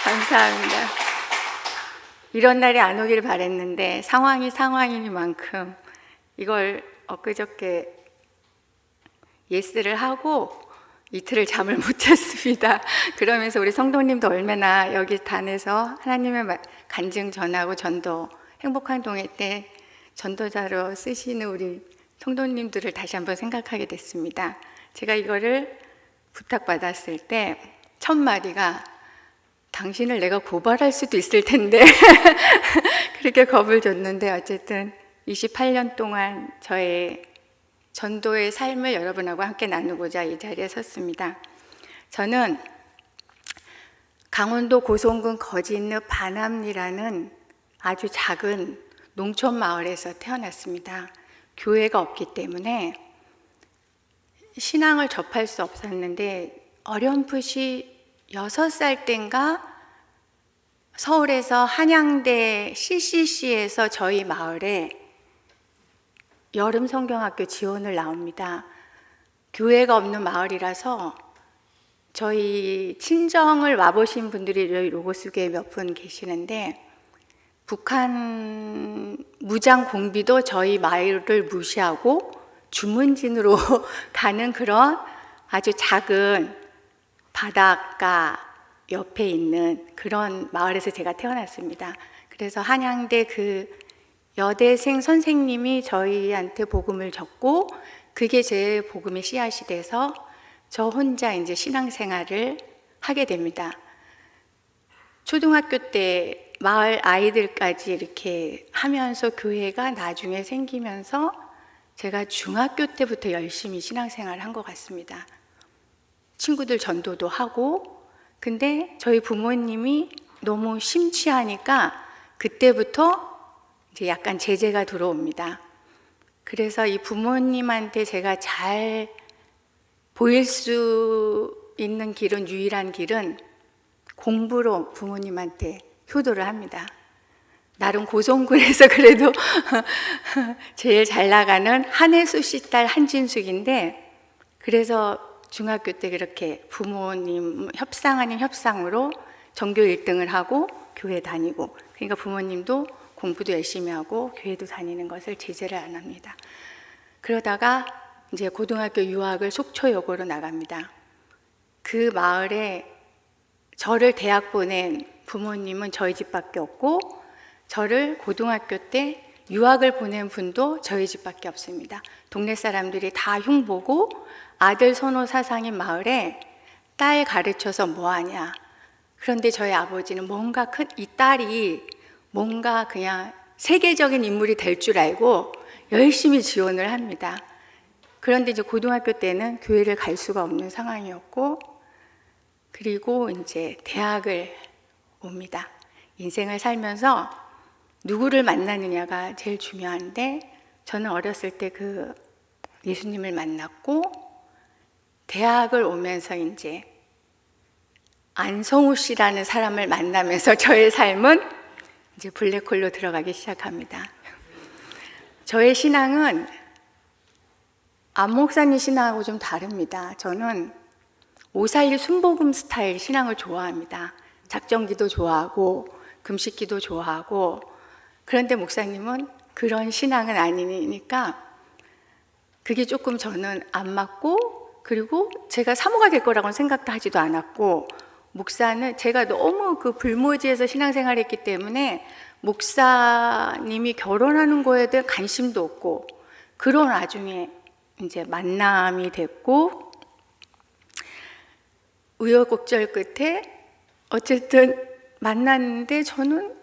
감사합니다. 이런 날이 안 오길 바랬는데 상황이 상황이니만큼 이걸 엊그저께 예스를 하고 이틀을 잠을 못 잤습니다. 그러면서 우리 성도님도 얼마나 여기 단에서 하나님의 간증 전하고 전도, 행복한 동해 때 전도자로 쓰시는 우리 성도님들을 다시 한번 생각하게 됐습니다. 제가 이거를 부탁받았을 때 첫 마디가 당신을 내가 고발할 수도 있을 텐데 그렇게 겁을 줬는데, 어쨌든 28년 동안 저의 전도의 삶을 여러분하고 함께 나누고자 이 자리에 섰습니다. 저는 강원도 고성군 거진읍 반암리라는 아주 작은 농촌 마을에서 태어났습니다. 교회가 없기 때문에 신앙을 접할 수 없었는데, 어렴풋이 6살 땐가 서울에서 한양대 CCC에서 저희 마을에 여름 성경학교 지원을 나옵니다. 교회가 없는 마을이라서 저희 친정을 와보신 분들이 여기 로고스교에 몇 분 계시는데, 북한 무장 공비도 저희 마을을 무시하고 주문진으로 가는 그런 아주 작은 바닷가 옆에 있는 그런 마을에서 제가 태어났습니다. 그래서 한양대 그 여대생 선생님이 저희한테 복음을 줬고, 그게 제 복음의 씨앗이 돼서 저 혼자 이제 신앙생활을 하게 됩니다. 초등학교 때 마을 아이들까지 이렇게 하면서 교회가 나중에 생기면서 제가 중학교 때부터 열심히 신앙생활을 한 것 같습니다. 친구들 전도도 하고. 근데 저희 부모님이 너무 심취하니까 그때부터 이제 약간 제재가 들어옵니다. 그래서 이 부모님한테 제가 잘 보일 수 있는 길은, 유일한 길은 공부로 부모님한테 효도를 합니다. 나름 고성군에서 그래도 제일 잘 나가는 한혜수 씨 딸 한진숙인데, 그래서 중학교 때 그렇게 부모님 협상 아닌 협상으로 전교 1등을 하고 교회 다니고, 그러니까 부모님도 공부도 열심히 하고 교회도 다니는 것을 제재를 안 합니다. 그러다가 이제 고등학교 유학을 속초여고로 나갑니다. 그 마을에 저를 대학 보낸 부모님은 저희 집밖에 없고, 저를 고등학교 때 유학을 보낸 분도 저희 집밖에 없습니다. 동네 사람들이 다 흉보고, 아들 선호 사상인 마을에 딸 가르쳐서 뭐하냐. 그런데 저희 아버지는 뭔가 이 딸이 뭔가 그냥 세계적인 인물이 될 줄 알고 열심히 지원을 합니다. 그런데 이제 고등학교 때는 교회를 갈 수가 없는 상황이었고, 그리고 이제 대학을 옵니다. 인생을 살면서 누구를 만나느냐가 제일 중요한데, 저는 어렸을 때 그 예수님을 만났고, 대학을 오면서 이제 안성우 씨라는 사람을 만나면서 저의 삶은 이제 블랙홀로 들어가기 시작합니다. 저의 신앙은 안 목사님 신앙하고 좀 다릅니다. 저는 541 순복음 스타일 신앙을 좋아합니다. 작정기도 좋아하고 금식기도 좋아하고. 그런데 목사님은 그런 신앙은 아니니까 그게 조금 저는 안 맞고, 그리고 제가 사모가 될 거라고는 생각도 하지도 않았고, 목사는 제가 너무 그 불모지에서 신앙생활을 했기 때문에 목사님이 결혼하는 거에 대한 관심도 없고, 그런 와중에 이제 만남이 됐고, 우여곡절 끝에 어쨌든 만났는데, 저는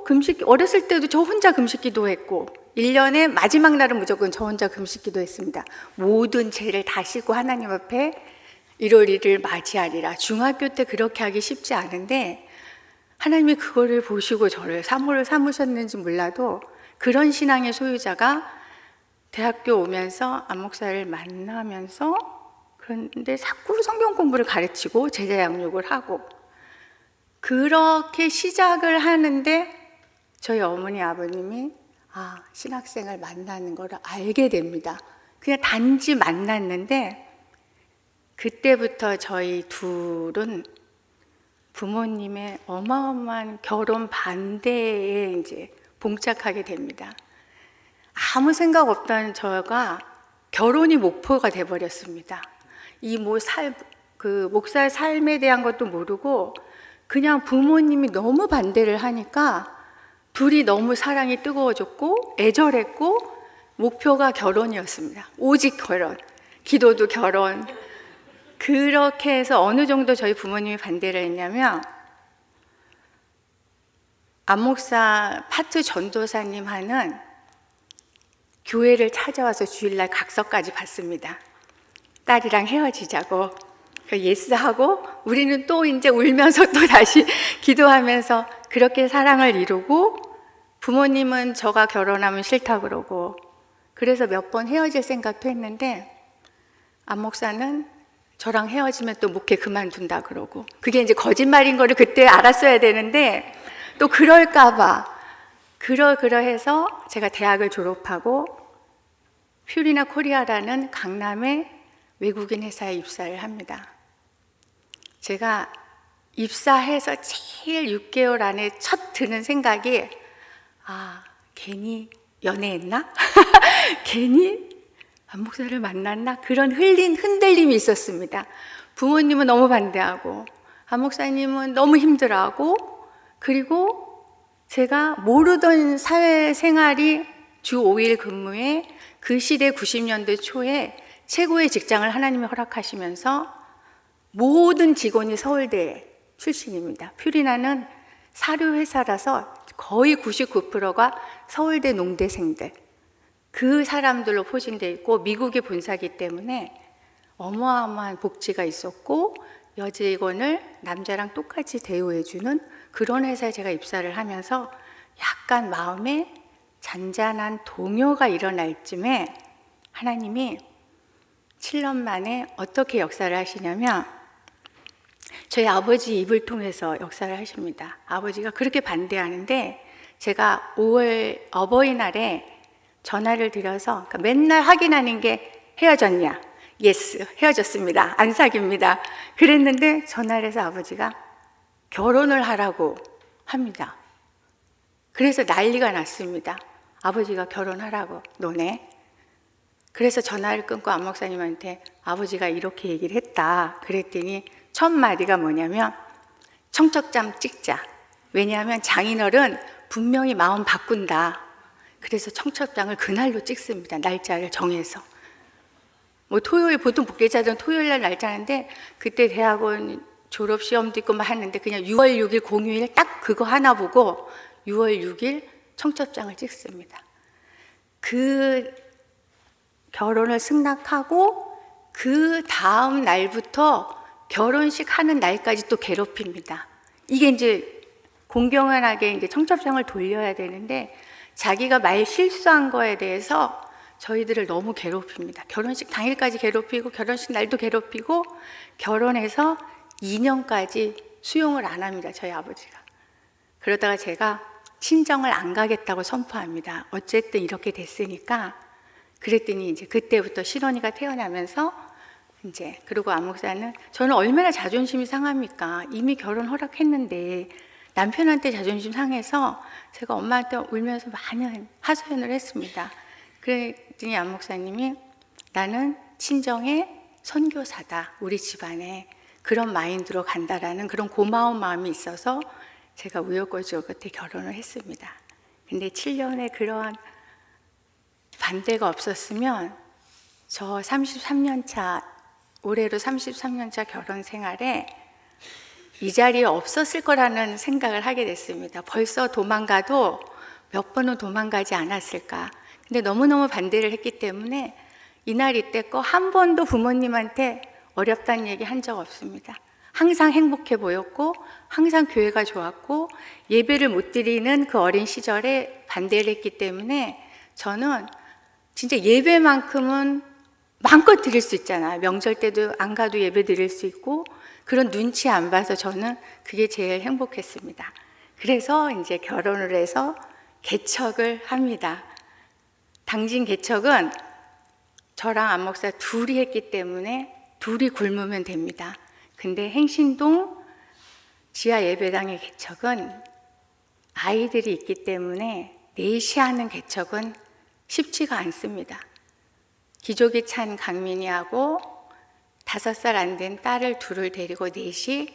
금식, 어렸을 때도 저 혼자 금식 기도했고, 1년에 마지막 날은 무조건 저 혼자 금식 기도했습니다. 모든 죄를 다 씻고 하나님 앞에 1월 1일 맞이하리라. 중학교 때 그렇게 하기 쉽지 않은데, 하나님이 그거를 보시고 저를 사모를 삼으셨는지 몰라도 그런 신앙의 소유자가 대학교 오면서 안 목사를 만나면서, 그런데 자꾸 성경 공부를 가르치고 제자 양육을 하고, 그렇게 시작을 하는데 저희 어머니 아버님이 신학생을 만나는 걸 알게 됩니다. 그냥 단지 만났는데, 그때부터 저희 둘은 부모님의 어마어마한 결혼 반대에 이제 봉착하게 됩니다. 아무 생각 없던 저가 결혼이 목표가 돼버렸습니다. 목사의 삶에 대한 것도 모르고 그냥 부모님이 너무 반대를 하니까 둘이 너무 사랑이 뜨거워졌고 애절했고 목표가 결혼이었습니다. 오직 결혼, 기도도 결혼. 그렇게 해서 어느 정도 저희 부모님이 반대를 했냐면 안목사 파트 전도사님 하는 교회를 찾아와서 주일날 각서까지 받습니다. 딸이랑 헤어지자고. 예스하고 우리는 또 이제 울면서 또 다시 기도하면서 그렇게 사랑을 이루고, 부모님은 저가 결혼하면 싫다 그러고, 그래서 몇 번 헤어질 생각도 했는데 안 목사는 저랑 헤어지면 또 목회 그만둔다 그러고, 그게 이제 거짓말인 거를 그때 알았어야 되는데 또 그럴까봐 그러해서 제가 대학을 졸업하고 퓨리나 코리아라는 강남의 외국인 회사에 입사를 합니다. 제가 입사해서 제일 6개월 안에 첫 드는 생각이 괜히 연애했나? 괜히 안 목사를 만났나? 그런 흔들림이 있었습니다. 부모님은 너무 반대하고 안 목사님은 너무 힘들어하고, 그리고 제가 모르던 사회생활이 주 5일 근무에 그 시대 90년대 초에 최고의 직장을 하나님이 허락하시면서 모든 직원이 서울대 출신입니다. 퓨리나는 사료회사라서 거의 99%가 서울대 농대생들, 그 사람들로 포진되어 있고 미국의 본사이기 때문에 어마어마한 복지가 있었고 여직원을 남자랑 똑같이 대우해주는 그런 회사에 제가 입사를 하면서 약간 마음에 잔잔한 동요가 일어날 쯤에 하나님이 7년 만에 어떻게 역사를 하시냐면 저희 아버지 입을 통해서 역사를 하십니다. 아버지가 그렇게 반대하는데 제가 5월 어버이날에 전화를 드려서, 그러니까 맨날 확인하는 게 헤어졌냐? 예스, 헤어졌습니다. 안 사깁니다. 그랬는데 전화를 해서 아버지가 결혼을 하라고 합니다. 그래서 난리가 났습니다. 아버지가 결혼하라고, 너네. 그래서 전화를 끊고 안 목사님한테 아버지가 이렇게 얘기를 했다 그랬더니 첫 마디가 뭐냐면 청첩장 찍자. 왜냐하면 장인어른 분명히 마음 바꾼다. 그래서 청첩장을 그날로 찍습니다. 날짜를 정해서. 토요일, 보통 복귀자들은 토요일 날 날짜인데 그때 대학원 졸업 시험도 있고 막 하는데 그냥 6월 6일 공휴일 딱 그거 하나 보고 6월 6일 청첩장을 찍습니다. 그 결혼을 승낙하고 그 다음 날부터 결혼식 하는 날까지 또 괴롭힙니다. 이게 이제 공경연하게 이제 청첩장을 돌려야 되는데 자기가 말 실수한 거에 대해서 저희들을 너무 괴롭힙니다. 결혼식 당일까지 괴롭히고 결혼식 날도 괴롭히고, 결혼해서 2년까지 수용을 안 합니다. 저희 아버지가. 그러다가 제가 친정을 안 가겠다고 선포합니다. 어쨌든 이렇게 됐으니까. 그랬더니 이제 그때부터 신혼이가 태어나면서 이제, 그리고 안 목사는 저는 얼마나 자존심이 상합니까? 이미 결혼 허락했는데 남편한테 자존심 상해서 제가 엄마한테 울면서 많은 하소연을 했습니다. 그랬더니 안 목사님이 나는 친정의 선교사다. 우리 집안에 그런 마인드로 간다라는 그런 고마운 마음이 있어서 제가 우여곡절 끝에 결혼을 했습니다. 근데 7년의 그런 반대가 없었으면 저 33년 차, 올해로 33년 차 결혼 생활에 이 자리에 없었을 거라는 생각을 하게 됐습니다. 벌써 도망가도 몇 번은 도망가지 않았을까. 근데 너무너무 반대를 했기 때문에 이날 이때껏 한 번도 부모님한테 어렵다는 얘기 한 적 없습니다. 항상 행복해 보였고 항상 교회가 좋았고, 예배를 못 드리는 그 어린 시절에 반대를 했기 때문에 저는 진짜 예배만큼은 마음껏 드릴 수 있잖아요. 명절 때도 안 가도 예배 드릴 수 있고, 그런 눈치 안 봐서 저는 그게 제일 행복했습니다. 그래서 이제 결혼을 해서 개척을 합니다. 당진 개척은 저랑 안 목사 둘이 했기 때문에 둘이 굶으면 됩니다. 근데 행신동 지하 예배당의 개척은 아이들이 있기 때문에 4시 하는 개척은 쉽지가 않습니다. 기저귀 찬 강민이하고 5살 안 된 딸을 둘을 데리고 4시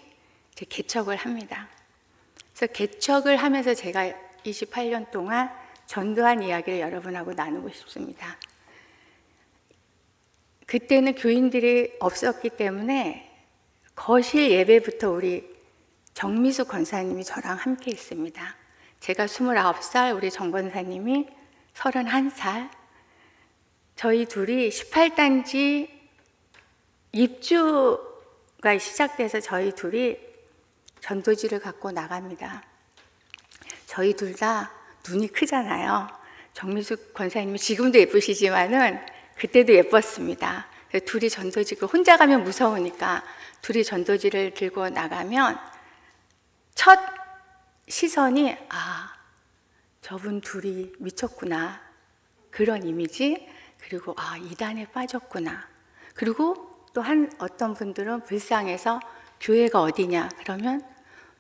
개척을 합니다. 그래서 개척을 하면서 제가 28년 동안 전도한 이야기를 여러분하고 나누고 싶습니다. 그때는 교인들이 없었기 때문에 거실 예배부터 우리 정미숙 권사님이 저랑 함께 있습니다. 제가 29살, 우리 정 권사님이 31살. 저희 둘이 18단지 입주가 시작돼서 저희 둘이 전도지를 갖고 나갑니다. 저희 둘 다 눈이 크잖아요. 정미숙 권사님이 지금도 예쁘시지만은 그때도 예뻤습니다. 둘이 전도지를 혼자 가면 무서우니까 둘이 전도지를 들고 나가면 첫 시선이 저분 둘이 미쳤구나, 그런 이미지. 그리고 이단에 빠졌구나. 그리고 또 어떤 분들은 불쌍해서 교회가 어디냐 그러면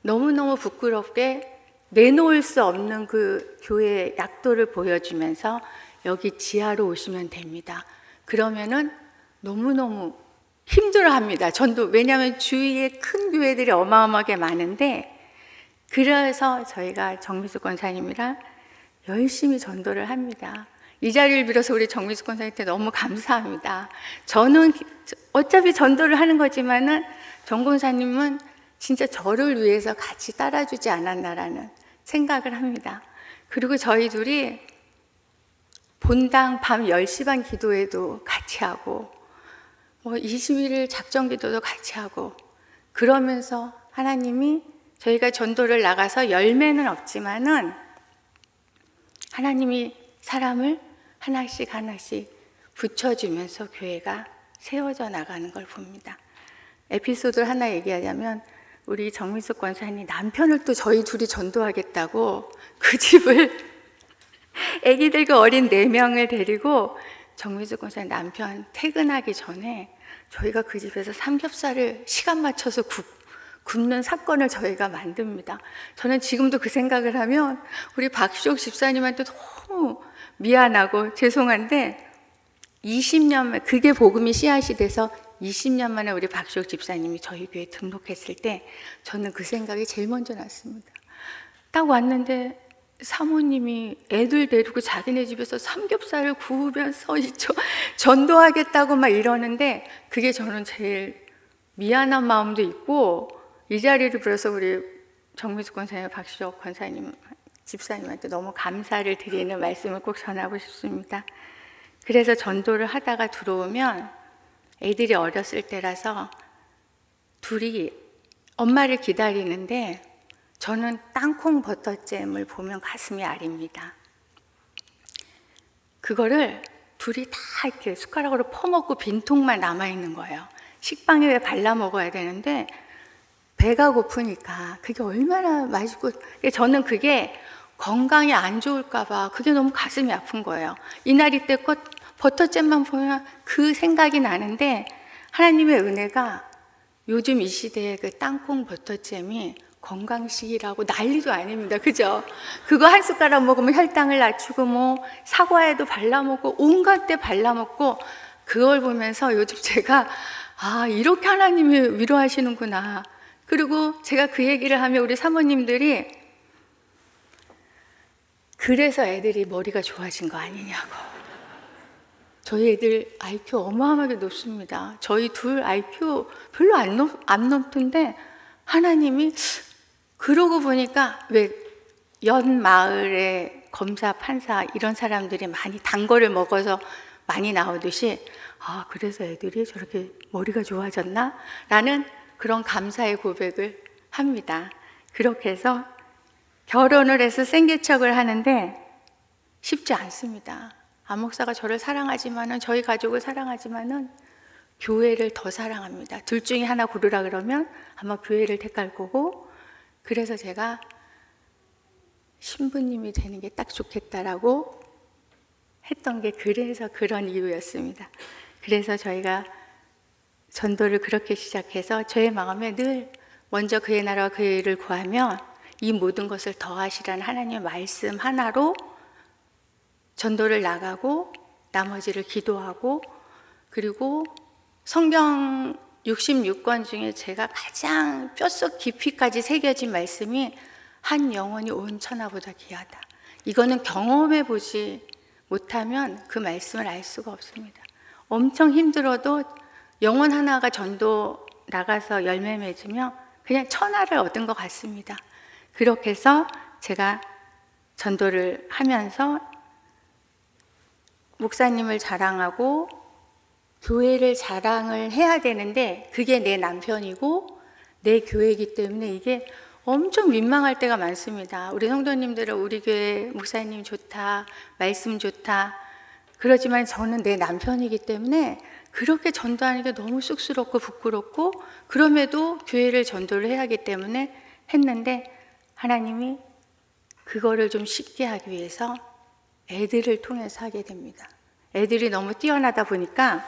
너무너무 부끄럽게 내놓을 수 없는 그 교회의 약도를 보여주면서 여기 지하로 오시면 됩니다. 그러면은 너무너무 힘들어합니다. 전도. 왜냐하면 주위에 큰 교회들이 어마어마하게 많은데, 그래서 저희가 정미숙 권사님이랑 열심히 전도를 합니다. 이 자리를 빌어서 우리 정미숙 권사님한테 너무 감사합니다. 저는 어차피 전도를 하는 거지만은 정 권사님은 진짜 저를 위해서 같이 따라주지 않았나라는 생각을 합니다. 그리고 저희 둘이 본당 밤 10시 반 기도회도 같이 하고 20일 작정 기도도 같이 하고, 그러면서 하나님이 저희가 전도를 나가서 열매는 없지만은 하나님이 사람을 하나씩 붙여주면서 교회가 세워져 나가는 걸 봅니다. 에피소드를 하나 얘기하자면, 우리 정미숙 권사님 남편을 또 저희 둘이 전도하겠다고 그 집을 아기들과 어린 4명을 데리고 정미숙 권사님 남편 퇴근하기 전에 저희가 그 집에서 삼겹살을 시간 맞춰서 굽는 사건을 저희가 만듭니다. 저는 지금도 그 생각을 하면 우리 박시옥 집사님한테 너무 미안하고 죄송한데, 20년 그게 복음이 씨앗이 돼서 20년 만에 우리 박시옥 집사님이 저희 교회에 등록했을 때 저는 그 생각이 제일 먼저 났습니다. 딱 왔는데 사모님이 애들 데리고 자기네 집에서 삼겹살을 구우면서 전도하겠다고 막 이러는데, 그게 저는 제일 미안한 마음도 있고, 이 자리를 빌어서 우리 정미숙 권사님, 박시옥 권사님, 집사님한테 너무 감사를 드리는 말씀을 꼭 전하고 싶습니다. 그래서 전도를 하다가 들어오면 애들이 어렸을 때라서 둘이 엄마를 기다리는데, 저는 땅콩 버터잼을 보면 가슴이 아립니다. 그거를 둘이 다 이렇게 숟가락으로 퍼먹고 빈통만 남아있는 거예요. 식빵에 왜 발라 먹어야 되는데 배가 고프니까 그게 얼마나 맛있고, 저는 그게 건강에 안 좋을까 봐 그게 너무 가슴이 아픈 거예요. 이날 이때껏 버터잼만 보면 그 생각이 나는데, 하나님의 은혜가 요즘 이 시대에 그 땅콩 버터잼이 건강식이라고 난리도 아닙니다. 그죠? 그거 한 숟가락 먹으면 혈당을 낮추고 사과에도 발라먹고 온갖 데 발라먹고, 그걸 보면서 요즘 제가 이렇게 하나님이 위로하시는구나. 그리고 제가 그 얘기를 하면 우리 사모님들이 그래서 애들이 머리가 좋아진 거 아니냐고. 저희 애들 IQ 어마어마하게 높습니다. 저희 둘 IQ 별로 안 높던데 하나님이, 그러고 보니까 왜 연마을에 검사, 판사 이런 사람들이 많이 단 거를 먹어서 많이 나오듯이 그래서 애들이 저렇게 머리가 좋아졌나? 라는 그런 감사의 고백을 합니다. 그렇게 해서 결혼을 해서 생개척을 하는데 쉽지 않습니다. 안 목사가 저를 사랑하지만은, 저희 가족을 사랑하지만은 교회를 더 사랑합니다. 둘 중에 하나 고르라 그러면 아마 교회를 택할 거고, 그래서 제가 신부님이 되는 게 딱 좋겠다라고 했던 게 그래서 그런 이유였습니다. 그래서 저희가 전도를 그렇게 시작해서 저의 마음에 늘 먼저 그의 나라와 그의 의를 구하면 이 모든 것을 더하시라는 하나님의 말씀 하나로 전도를 나가고 나머지를 기도하고, 그리고 성경 66권 중에 제가 가장 뼛속 깊이까지 새겨진 말씀이 한 영혼이 온 천하보다 귀하다. 이거는 경험해 보지 못하면 그 말씀을 알 수가 없습니다. 엄청 힘들어도 영혼 하나가 전도 나가서 열매 맺으면 그냥 천하를 얻은 것 같습니다. 그렇게 해서 제가 전도를 하면서 목사님을 자랑하고 교회를 자랑을 해야 되는데 그게 내 남편이고 내 교회이기 때문에 이게 엄청 민망할 때가 많습니다. 우리 성도님들은 우리 교회 목사님 좋다, 말씀 좋다, 그러지만 저는 내 남편이기 때문에 그렇게 전도하는 게 너무 쑥스럽고 부끄럽고, 그럼에도 교회를 전도를 해야 하기 때문에 했는데 하나님이 그거를 좀 쉽게 하기 위해서 애들을 통해서 하게 됩니다. 애들이 너무 뛰어나다 보니까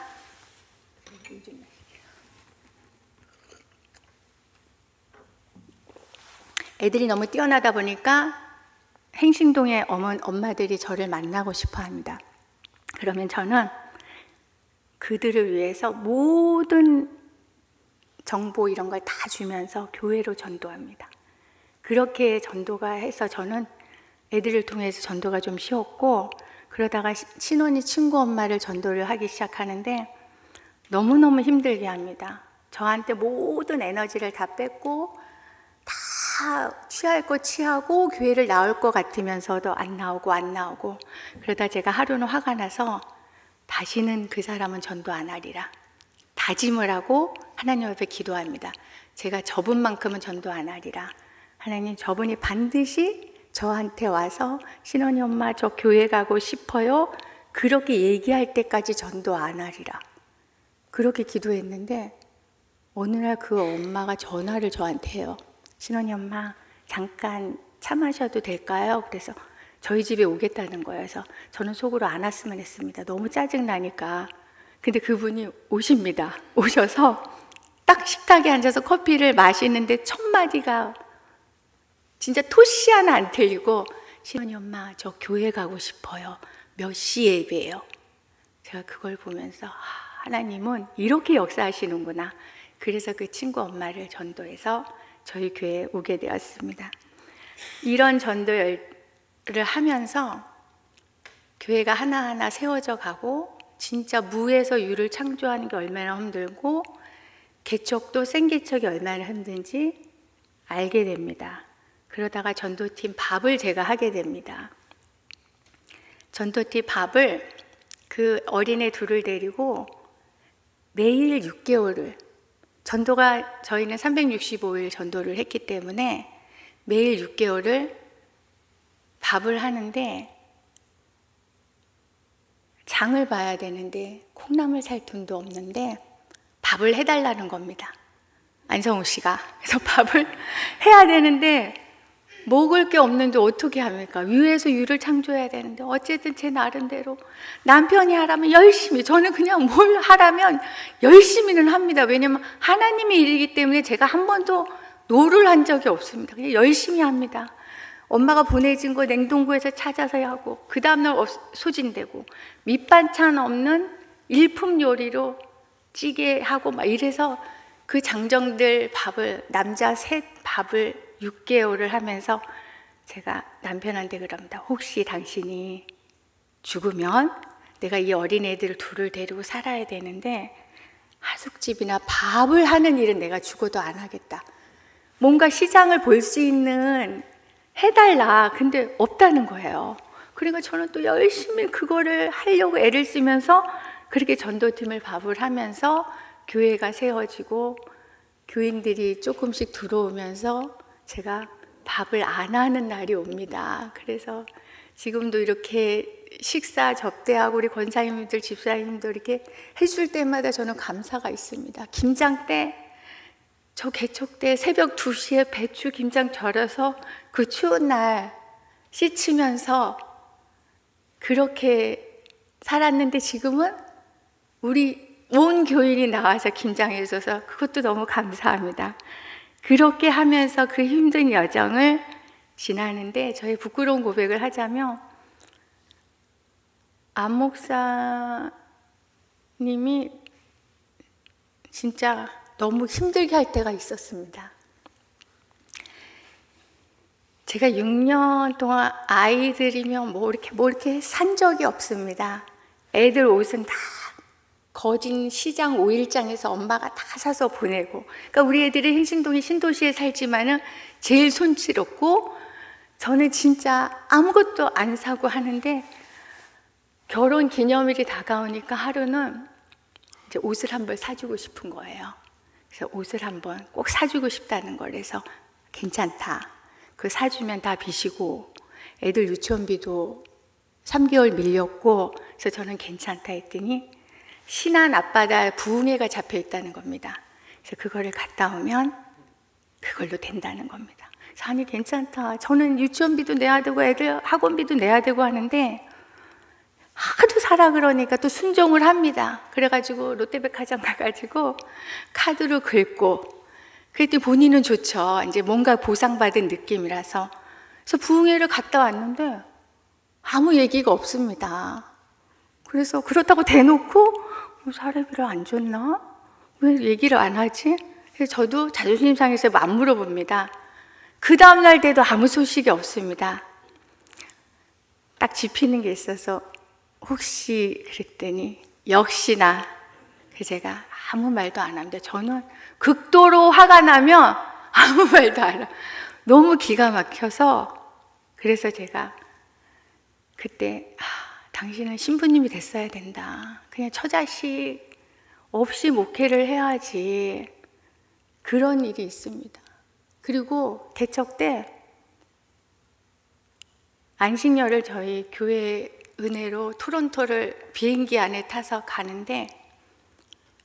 행신동의 엄마들이 저를 만나고 싶어 합니다. 그러면 저는 그들을 위해서 모든 정보 이런 걸 다 주면서 교회로 전도합니다. 그렇게 전도가 해서 저는 애들을 통해서 전도가 좀 쉬웠고, 그러다가 신혼이 친구 엄마를 전도를 하기 시작하는데 너무너무 힘들게 합니다. 저한테 모든 에너지를 다 뺏고 다 취할 거 취하고 교회를 나올 것 같으면서도 안 나오고 그러다 제가 하루는 화가 나서 다시는 그 사람은 전도 안 하리라 다짐을 하고 하나님 앞에 기도합니다. 제가 저분만큼은 전도 안 하리라. 하나님, 저분이 반드시 저한테 와서 신원이 엄마 저 교회 가고 싶어요, 그렇게 얘기할 때까지 전도 안 하리라. 그렇게 기도했는데 어느 날 그 엄마가 전화를 저한테 해요. 신원이 엄마 잠깐 차 마셔도 될까요? 그래서 저희 집에 오겠다는 거예요. 그래서 저는 속으로 안 왔으면 했습니다. 너무 짜증나니까. 근데 그분이 오십니다. 오셔서 딱 식탁에 앉아서 커피를 마시는데 첫 마디가 진짜 토시 하나 안 틀리고, 신원이 엄마 저 교회 가고 싶어요. 몇 시 예배예요? 제가 그걸 보면서 하나님은 이렇게 역사하시는구나. 그래서 그 친구 엄마를 전도해서 저희 교회에 오게 되었습니다. 이런 전도를 하면서 교회가 하나하나 세워져 가고, 진짜 무에서 유를 창조하는 게 얼마나 힘들고 개척도 생개척이 얼마나 힘든지 알게 됩니다. 그러다가 전도팀 밥을 제가 하게 됩니다. 전도팀 밥을 그 어린애 둘을 데리고 매일 6개월을, 전도가 저희는 365일 전도를 했기 때문에 매일 6개월을 밥을 하는데, 장을 봐야 되는데 콩나물 살 돈도 없는데 밥을 해달라는 겁니다. 안성우 씨가. 그래서 밥을 해야 되는데 먹을 게 없는데 어떻게 합니까? 위에서 유를 창조해야 되는데 어쨌든 제 나름대로 남편이 하라면 열심히, 저는 그냥 뭘 하라면 열심히는 합니다. 왜냐면 하나님의 일이기 때문에 제가 한 번도 노를 한 적이 없습니다. 그냥 열심히 합니다. 엄마가 보내준 거 냉동고에서 찾아서 하고, 그 다음날 소진되고, 밑반찬 없는 일품 요리로 찌개하고 막 이래서 그 장정들 밥을, 남자 셋 밥을 6개월을 하면서 제가 남편한테 그럽니다. 혹시 당신이 죽으면 내가 이 어린애들 둘을 데리고 살아야 되는데 하숙집이나 밥을 하는 일은 내가 죽어도 안 하겠다. 뭔가 시장을 볼 수 있는 해달라. 근데 없다는 거예요. 그러니까 저는 또 열심히 그거를 하려고 애를 쓰면서 그렇게 전도팀을 밥을 하면서 교회가 세워지고 교인들이 조금씩 들어오면서 제가 밥을 안 하는 날이 옵니다. 그래서 지금도 이렇게 식사 접대하고 우리 권사님들, 집사님들 이렇게 해줄 때마다 저는 감사가 있습니다. 김장 때, 저 개척 때 새벽 2시에 배추 김장 절여서 그 추운 날 씻으면서 그렇게 살았는데, 지금은 우리 온 교인이 나와서 김장해 줘서 그것도 너무 감사합니다. 그렇게 하면서 그 힘든 여정을 지나는데, 저희 부끄러운 고백을 하자면 안 목사님이 진짜 너무 힘들게 할 때가 있었습니다. 제가 6년 동안 아이들이면 뭐 이렇게 산 적이 없습니다. 애들 옷은 다 거진 시장 5일장에서 엄마가 다 사서 보내고, 그러니까 우리 애들이 행신동이 신도시에 살지만은 제일 손질없고, 저는 진짜 아무것도 안 사고 하는데, 결혼 기념일이 다가오니까 하루는 이제 옷을 한번 사주고 싶은 거예요. 그래서 옷을 한번 꼭 사주고 싶다는 거라서 괜찮다. 그 사주면 다 빚이고 애들 유치원비도 3개월 밀렸고, 그래서 저는 괜찮다 했더니 신안 앞바다에 부흥회가 잡혀 있다는 겁니다. 그래서 그거를 갔다 오면 그걸로 된다는 겁니다. 그래서 아니 괜찮다. 저는 유치원비도 내야 되고 애들 학원비도 내야 되고 하는데 하도 사라 그러니까 또 순종을 합니다. 그래가지고 롯데백화점 가가지고 카드로 긁고, 그랬더니 본인은 좋죠. 이제 뭔가 보상받은 느낌이라서. 그래서 부흥회를 갔다 왔는데 아무 얘기가 없습니다. 그래서 그렇다고 대놓고 사례비를 안 줬나? 왜 얘기를 안 하지? 그래서 저도 자존심 상해서 안 물어봅니다. 그 다음날 돼도 아무 소식이 없습니다. 딱 짚히는 게 있어서 혹시 그랬더니 역시나, 제가 아무 말도 안 합니다. 저는 극도로 화가 나면 아무 말도 안 해요. 너무 기가 막혀서. 그래서 제가 그때 당신은 신부님이 됐어야 된다. 그냥 처자식 없이 목회를 해야지. 그런 일이 있습니다. 그리고 개척 때 안식년을 저희 교회 은혜로 토론토를 비행기 안에 타서 가는데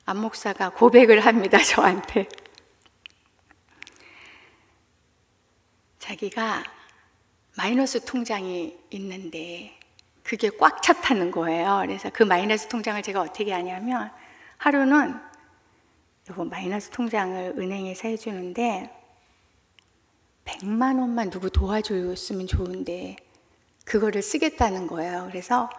안 목사가 고백을 합니다, 저한테. 자기가 마이너스 통장이 있는데 그게 꽉 찼다는 거예요. 그래서 그 마이너스 통장을 제가 어떻게 하냐면, 하루는 이거 마이너스 통장을 은행에서 해주는데 100만 원만 누구 도와줬으면 좋은데 그거를 쓰겠다는 거예요. 그래서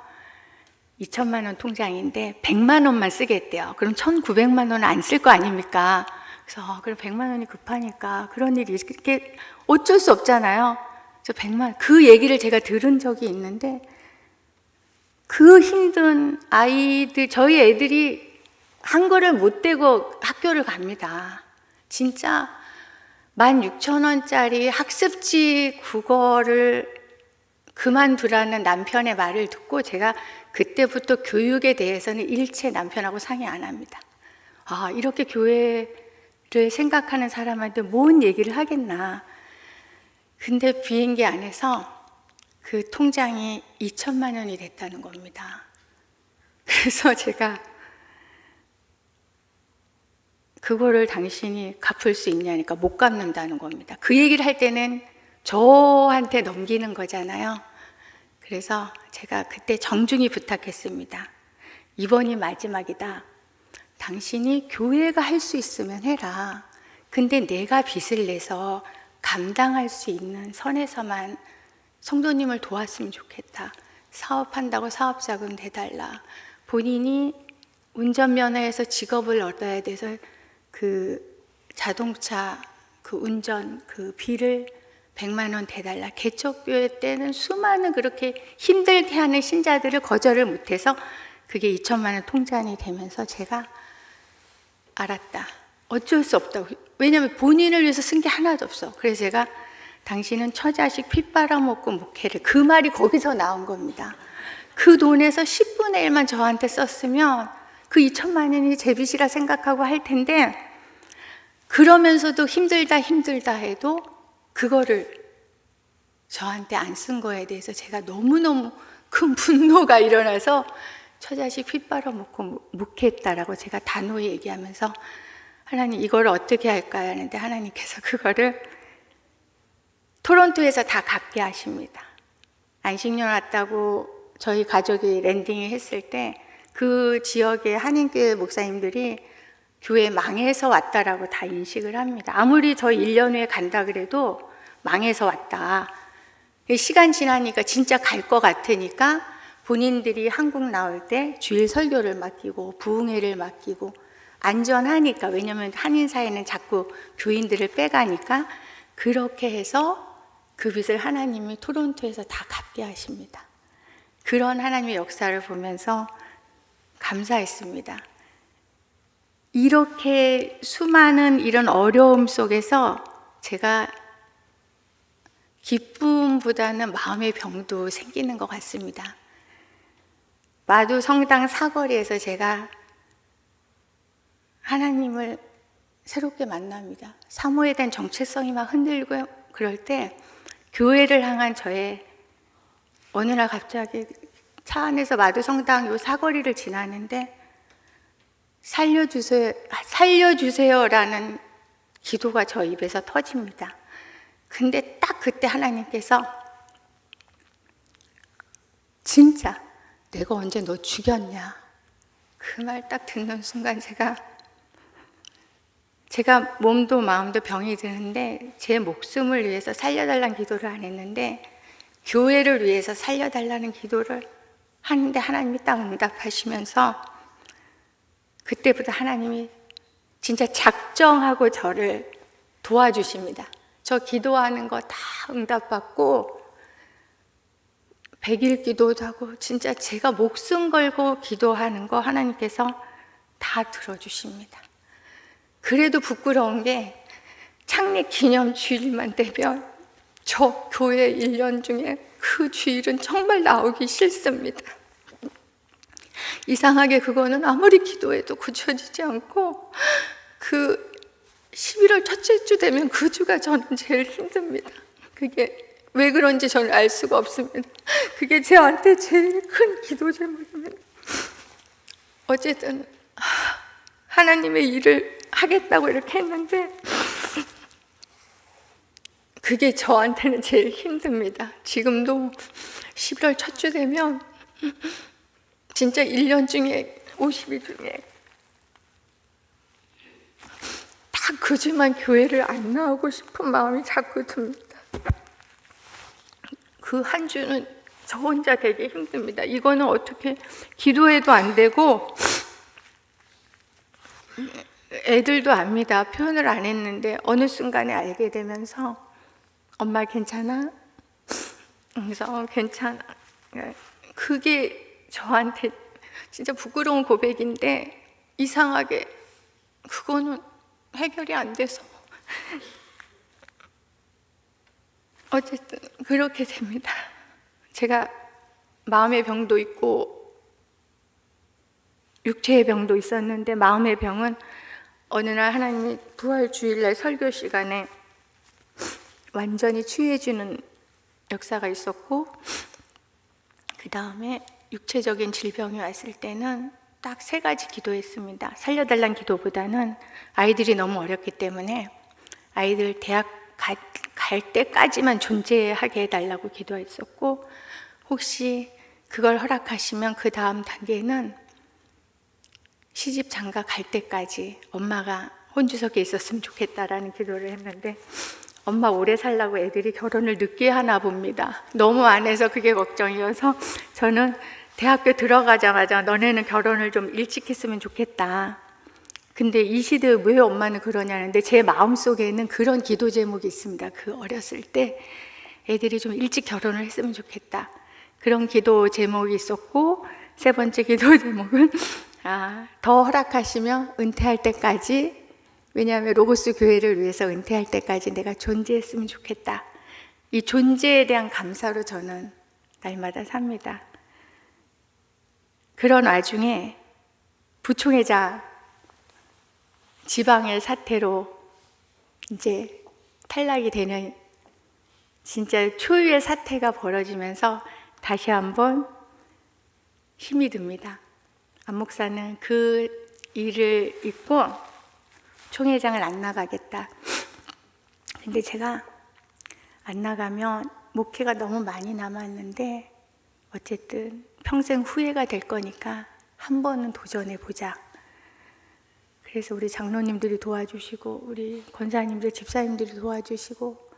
2천만 원 통장인데 100만 원만 쓰겠대요. 그럼 1,900만 원은 안 쓸 거 아닙니까? 그래서 그럼 100만 원이 급하니까 그런 일이 이렇게 어쩔 수 없잖아요. 그래서 100만, 그 얘기를 제가 들은 적이 있는데, 그 힘든 아이들, 저희 애들이 한 거를 못 대고 학교를 갑니다. 진짜 16,000원짜리 학습지 국어를 그만두라는 남편의 말을 듣고 제가 그때부터 교육에 대해서는 일체 남편하고 상의 안 합니다. 이렇게 교회를 생각하는 사람한테 뭔 얘기를 하겠나. 근데 비행기 안에서 그 통장이 2천만 원이 됐다는 겁니다. 그래서 제가 그거를 당신이 갚을 수 있냐니까 못 갚는다는 겁니다. 그 얘기를 할 때는 저한테 넘기는 거잖아요. 그래서 제가 그때 정중히 부탁했습니다. 이번이 마지막이다. 당신이 교회가 할 수 있으면 해라. 근데 내가 빚을 내서 감당할 수 있는 선에서만 성도님을 도왔으면 좋겠다. 사업한다고 사업자금 대달라. 본인이 운전면허에서 직업을 얻어야 돼서 그 자동차 그 운전 그 비를 100만 원 대달라. 개척교회 때는 수많은 그렇게 힘들게 하는 신자들을 거절을 못해서 그게 2천만 원 통장이 되면서 제가 알았다. 어쩔 수 없다고. 왜냐하면 본인을 위해서 쓴 게 하나도 없어. 그래서 제가 당신은 처자식 피 빨아먹고 목회를, 그 말이 거기서 나온 겁니다. 그 돈에서 10분의 1만 저한테 썼으면 그 2천만 원이 제 빚이라 생각하고 할 텐데, 그러면서도 힘들다 해도 그거를 저한테 안 쓴 거에 대해서 제가 너무너무 큰 분노가 일어나서 처자식 피 빨아먹고 묵했다라고 제가 단호히 얘기하면서, 하나님 이걸 어떻게 할까요? 하는데 하나님께서 그거를 토론토에서 다 갚게 하십니다. 안식년 왔다고 저희 가족이 랜딩을 했을 때 그 지역의 한인교회 목사님들이 교회 망해서 왔다라고 다 인식을 합니다. 아무리 저 1년 후에 간다 그래도 망해서 왔다. 시간 지나니까 진짜 갈 것 같으니까 본인들이 한국 나올 때 주일 설교를 맡기고 부흥회를 맡기고 안전하니까, 왜냐하면 한인사회는 자꾸 교인들을 빼가니까 그렇게 해서 그 빚을 하나님이 토론토에서 다 갚게 하십니다. 그런 하나님의 역사를 보면서 감사했습니다. 이렇게 수많은 이런 어려움 속에서 제가 기쁨보다는 마음의 병도 생기는 것 같습니다. 마두 성당 사거리에서 제가 하나님을 새롭게 만납니다. 사모에 대한 정체성이 막 흔들고 그럴 때 교회를 향한 저의 어느 날 갑자기 차 안에서 마두 성당 요 사거리를 지나는데 살려주세요라는 기도가 저 입에서 터집니다. 근데 딱 그때 하나님께서 진짜 내가 언제 너 죽였냐, 그 말 딱 듣는 순간 제가 몸도 마음도 병이 드는데 제 목숨을 위해서 살려달라는 기도를 안 했는데 교회를 위해서 살려달라는 기도를 하는데 하나님이 딱 응답하시면서 그때부터 하나님이 진짜 작정하고 저를 도와주십니다. 저 기도하는 거 다 응답받고 100일 기도도 하고 진짜 제가 목숨 걸고 기도하는 거 하나님께서 다 들어주십니다. 그래도 부끄러운 게 창립 기념 주일만 되면 저 교회 1년 중에 그 주일은 정말 나오기 싫습니다. 이상하게 그거는 아무리 기도해도 고쳐지지 않고 그 11월 첫째 주 되면 그 주가 저는 제일 힘듭니다. 그게 왜 그런지 저는 알 수가 없습니다. 그게 저한테 제일 큰 기도 제목입니다. 어쨌든 하나님의 일을 하겠다고 이렇게 했는데 그게 저한테는 제일 힘듭니다. 지금도 11월 첫 주 되면 진짜 1년 중에 50일 중에 딱 그 주만 교회를 안 나오고 싶은 마음이 자꾸 듭니다. 그 한 주는 저 혼자 되게 힘듭니다. 이거는 어떻게 기도해도 안 되고 애들도 압니다. 표현을 안 했는데 어느 순간에 알게 되면서 엄마 괜찮아? 그래서 괜찮아. 그게 저한테 진짜 부끄러운 고백인데 이상하게 그거는 해결이 안 돼서 어쨌든 그렇게 됩니다. 제가 마음의 병도 있고 육체의 병도 있었는데 마음의 병은 어느 날 하나님이 부활 주일날 설교 시간에 완전히 치유해주는 역사가 있었고, 그 다음에 육체적인 질병이 왔을 때는 딱 3가지 기도했습니다. 살려달라는 기도보다는 아이들이 너무 어렸기 때문에 아이들 대학 갈 때까지만 존재하게 해달라고 기도했었고, 혹시 그걸 허락하시면 그 다음 단계는 시집 장가 갈 때까지 엄마가 혼주석에 있었으면 좋겠다라는 기도를 했는데 엄마 오래 살라고 애들이 결혼을 늦게 하나 봅니다. 너무 안 해서 그게 걱정이어서 저는 대학교 들어가자마자 너네는 결혼을 좀 일찍 했으면 좋겠다. 근데 이 시대에 왜 엄마는 그러냐는데 제 마음속에는 그런 기도 제목이 있습니다. 그 어렸을 때 애들이 좀 일찍 결혼을 했으면 좋겠다. 그런 기도 제목이 있었고, 3번째 기도 제목은 더 허락하시면 은퇴할 때까지, 왜냐하면 로고스 교회를 위해서 은퇴할 때까지 내가 존재했으면 좋겠다. 이 존재에 대한 감사로 저는 날마다 삽니다. 그런 와중에 부총회장 지방의 사태로 이제 탈락이 되는 진짜 초유의 사태가 벌어지면서 다시 한번 힘이 듭니다. 안 목사는 그 일을 잊고 총회장을 안 나가겠다. 근데 제가 안 나가면 목회가 너무 많이 남았는데 어쨌든 평생 후회가 될 거니까 한 번은 도전해 보자. 그래서 우리 장로님들이 도와주시고 우리 권사님들, 집사님들이 도와주시고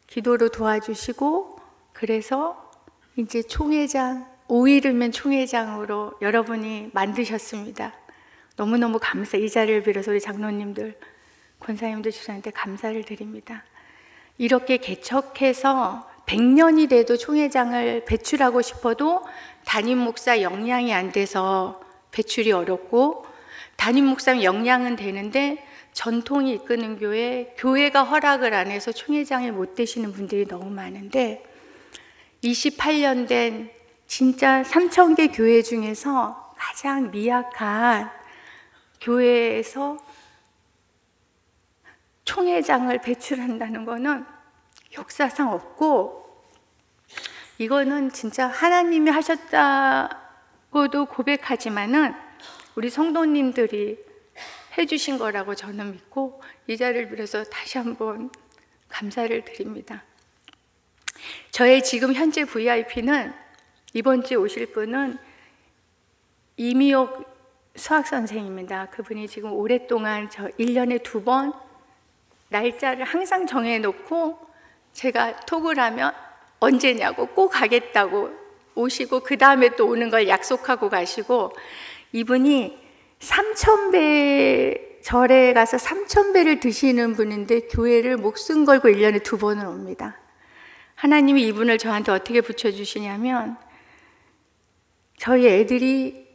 기도로 도와주시고, 그래서 이제 총회장, 5일이면 총회장으로 여러분이 만드셨습니다. 너무너무 이 자리를 빌어서 우리 장로님들, 권사님들, 집사님한테 감사를 드립니다. 이렇게 개척해서 100년이 돼도 총회장을 배출하고 싶어도 담임 목사 역량이 안 돼서 배출이 어렵고, 담임 목사는 역량은 되는데 전통이 이끄는 교회가 허락을 안 해서 총회장이 못 되시는 분들이 너무 많은데, 28년 된 진짜 3,000개 교회 중에서 가장 미약한 교회에서 총회장을 배출한다는 거는 역사상 없고, 이거는 진짜 하나님이 하셨다고도 고백하지만은 우리 성도님들이 해주신 거라고 저는 믿고, 이 자리를 빌어서 다시 한번 감사를 드립니다. 저의 지금 현재 VIP는 이번 주에 오실 분은 이미옥 수학선생입니다. 그분이 지금 오랫동안 저 1년에 2번 날짜를 항상 정해놓고 제가 톡을 하면 언제냐고 꼭 가겠다고 오시고, 그 다음에 또 오는 걸 약속하고 가시고, 이분이 3,000배 절에 가서 3,000배를 드시는 분인데 교회를 목숨 걸고 1년에 2번을 옵니다. 하나님이 이분을 저한테 어떻게 붙여주시냐면, 저희 애들이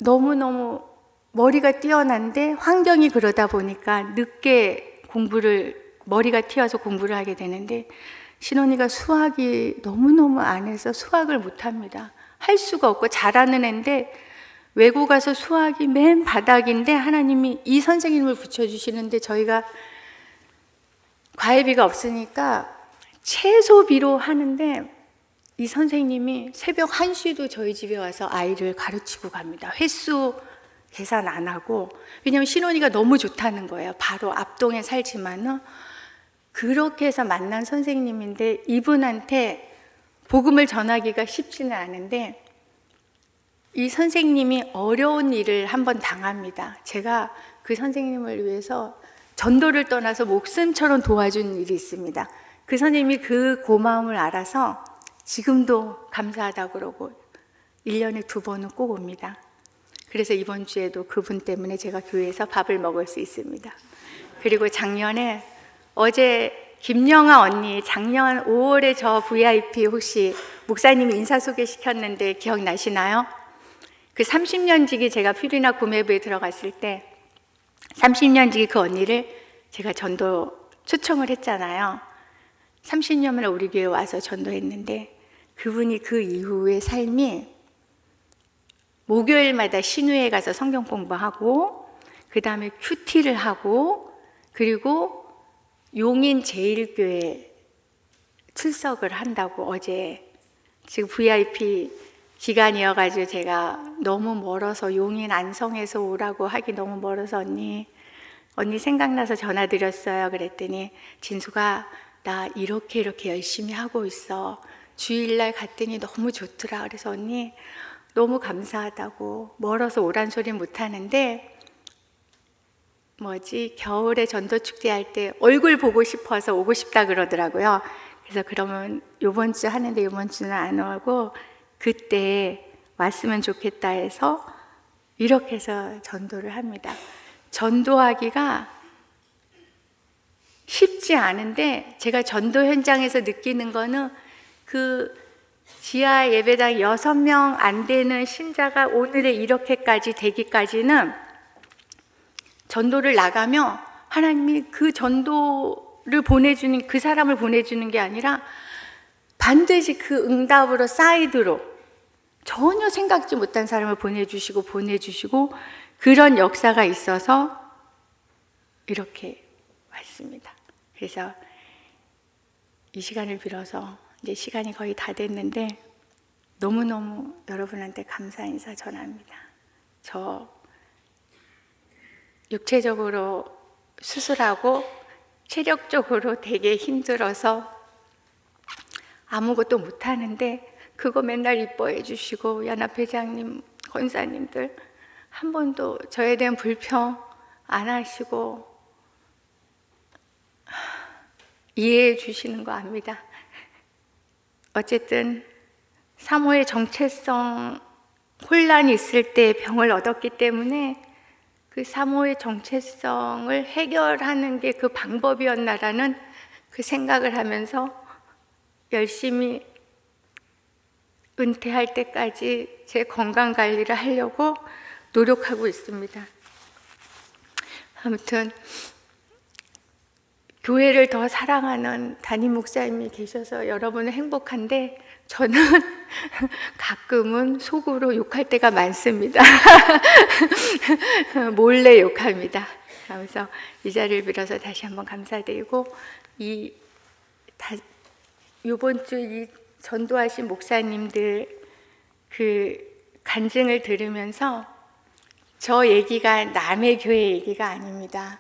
너무너무 머리가 뛰어난데 환경이 그러다 보니까 늦게 머리가 튀어서 공부를 하게 되는데, 신혼이가 수학이 너무너무 안 해서 수학을 못합니다. 할 수가 없고 잘하는 애인데 외고 가서 수학이 맨 바닥인데 하나님이 이 선생님을 붙여주시는데, 저희가 과외비가 없으니까 최소비로 하는데 이 선생님이 새벽 1시도 저희 집에 와서 아이를 가르치고 갑니다. 횟수 계산 안 하고. 왜냐하면 신혼이가 너무 좋다는 거예요. 바로 앞동에 살지만은. 그렇게 해서 만난 선생님인데, 이분한테 복음을 전하기가 쉽지는 않은데 이 선생님이 어려운 일을 한번 당합니다. 제가 그 선생님을 위해서 전도를 떠나서 목숨처럼 도와준 일이 있습니다. 그 선생님이 그 고마움을 알아서 지금도 감사하다고 그러고 1년에 2번은 꼭 옵니다. 그래서 이번 주에도 그분 때문에 제가 교회에서 밥을 먹을 수 있습니다. 그리고 작년에 어제 김영아 언니, 작년 5월에 저 VIP 혹시 목사님이 인사 소개시켰는데 기억나시나요? 그 30년 지기 제가 퓨리나 구매부에 들어갔을 때 30년 지기 그 언니를 제가 전도 초청을 했잖아요. 30년 만에 우리 교회에 와서 전도했는데, 그분이 그 이후의 삶이 목요일마다 신우에 가서 성경 공부하고, 그 다음에 큐티를 하고, 그리고 용인 제1교회 출석을 한다고. 어제 지금 VIP 기간이어가지고 제가 너무 멀어서 용인 안성에서 오라고 하기 너무 멀어서 언니 생각나서 전화드렸어요. 그랬더니 진수가 나 이렇게 열심히 하고 있어. 주일날 갔더니 너무 좋더라. 그래서 언니 너무 감사하다고. 멀어서 오란 소리 못하는데 겨울에 전도축제 할 때 얼굴 보고 싶어서 오고 싶다 그러더라고요. 그래서 그러면 요번 주 하는데 요번 주는 안 오고 그때 왔으면 좋겠다 해서 이렇게 해서 전도를 합니다. 전도하기가 쉽지 않은데, 제가 전도 현장에서 느끼는 거는 그 지하 예배당 6명 안 되는 신자가 오늘에 이렇게까지 되기까지는 전도를 나가면 하나님이 그 전도를 보내주는, 그 사람을 보내주는 게 아니라 반드시 그 응답으로 사이드로 전혀 생각지 못한 사람을 보내주시고 그런 역사가 있어서 이렇게 왔습니다. 그래서 이 시간을 빌어서 이제 시간이 거의 다 됐는데 너무너무 여러분한테 감사 인사 전합니다. 저 육체적으로 수술하고 체력적으로 되게 힘들어서 아무것도 못하는데 그거 맨날 이뻐해 주시고 연합회장님, 권사님들 한 번도 저에 대한 불평 안 하시고 이해해 주시는 거 압니다. 어쨌든 사모의 정체성 혼란이 있을 때 병을 얻었기 때문에 그 사모의 정체성을 해결하는 게 그 방법이었나라는 그 생각을 하면서 열심히 은퇴할 때까지 제 건강 관리를 하려고 노력하고 있습니다. 아무튼 교회를 더 사랑하는 담임 목사님이 계셔서 여러분은 행복한데 저는 가끔은 속으로 욕할 때가 많습니다. 몰래 욕합니다. 그래서 이 자리를 빌어서 다시 한번 감사드리고 이번 주 이 전도하신 목사님들 그 간증을 들으면서 저 얘기가 남의 교회 얘기가 아닙니다.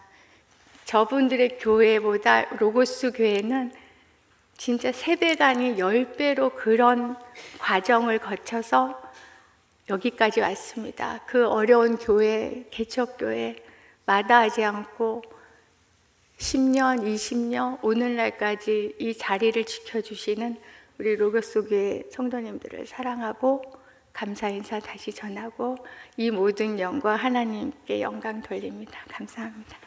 저분들의 교회보다 로고스 교회는 진짜 세배가 아닌 10배로 그런 과정을 거쳐서 여기까지 왔습니다. 그 어려운 교회, 개척교회 마다하지 않고 10년, 20년, 오늘날까지 이 자리를 지켜주시는 우리 로고스 교회 성도님들을 사랑하고 감사 인사 다시 전하고 이 모든 영광 하나님께 영광 돌립니다. 감사합니다.